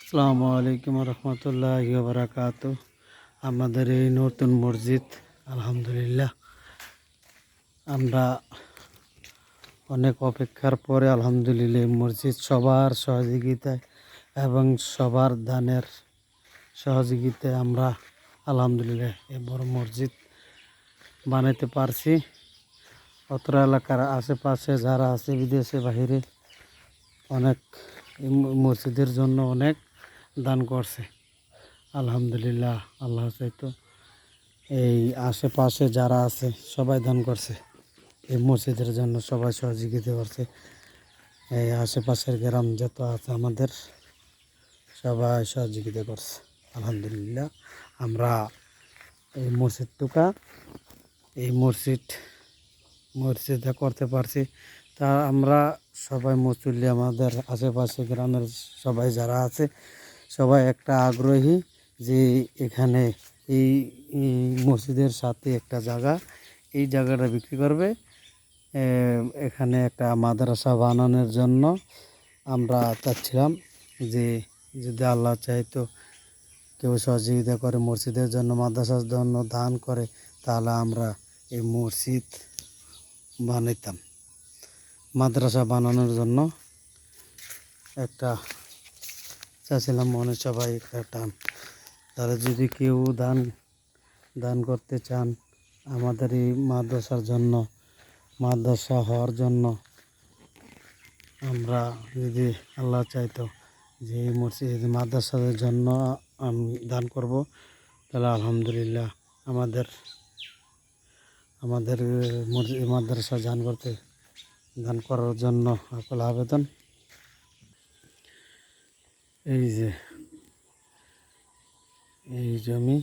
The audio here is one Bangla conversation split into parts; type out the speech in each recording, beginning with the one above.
আসসালামু আলাইকুম রহমতুল্লাহি ওয়া বারাকাতুহু। আমাদের এই নতুন মসজিদ আলহামদুলিল্লাহ আমরা অনেক অপেক্ষার পরে আলহামদুলিল্লাহ এই মসজিদ সবার সহযোগিতায় এবং সবার দানের সহযোগিতায় আমরা আলহামদুলিল্লাহ এই বড় মসজিদ বানাইতে পারছি। অত্র এলাকার আশেপাশে যারা আছে বিদেশে বাহিরে অনেক এই মসজিদের জন্য অনেক দান করছে। আলহামদুলিল্লাহ আল্লাহ চাইতো এই আশেপাশে যারা আছে সবাই দান করছে এই মসজিদের জন্য, সবাই সহযোগিতা করছে। এই আশেপাশের গ্রাম যত আছে আমাদের সবাই সহযোগিতা করছে। আলহামদুলিল্লাহ আমরা এই মসজিদটা করতে পারছি। তা আমরা সবাই মুসল্লি আমাদের আশেপাশে গ্রামের সবাই যারা আছে সবাই একটা আগ্রহী যে এখানে এই মসজিদের সাথে একটা জায়গা, এই জায়গাটা বিক্রি করবে, এখানে একটা মাদ্রাসা বানানোর জন্য আমরা চাচ্ছিলাম যে যদি আল্লাহ চাইতো কেউ সহযোগিতা করে মসজিদের জন্য, মাদ্রাসার জন্য দান করে, তাহলে আমরা এই মসজিদ বানাইতাম। মাদ্রাসা বানানোর জন্য একটা চাচ্ছিলাম, মনে সবাই একটা টান। তাহলে যদি কেউ দান করতে চান আমাদের এই মাদ্রাসার জন্য, মাদ্রাসা হওয়ার জন্য, আমরা যদি আল্লাহ চাইতো যে এই মসজিদ মাদ্রাসার জন্য আমি দান করব, তাহলে আলহামদুলিল্লাহ আমাদের মাদ্রাসা দান করার জন্য সকল আবেদন। এই যে এই জমি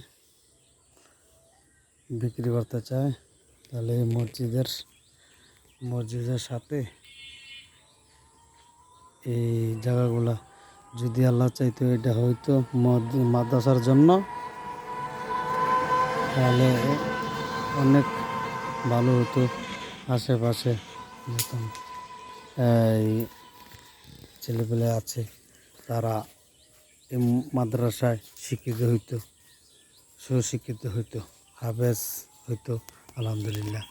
বিক্রি করতে চায়, তাহলে এই মসজিদের সাথে এই জায়গাগুলা যদি আল্লাহ চাইতো এটা হয়তো মাদ্রাসার জন্য, তাহলে অনেক ভালো হতো। আশেপাশে যখন এই ছেলেপেলে আছে তারা এই মাদ্রাসায় শিক্ষিত হইতো, সুশিক্ষিত হইতো, হাফেজ হইতো। আলহামদুলিল্লাহ।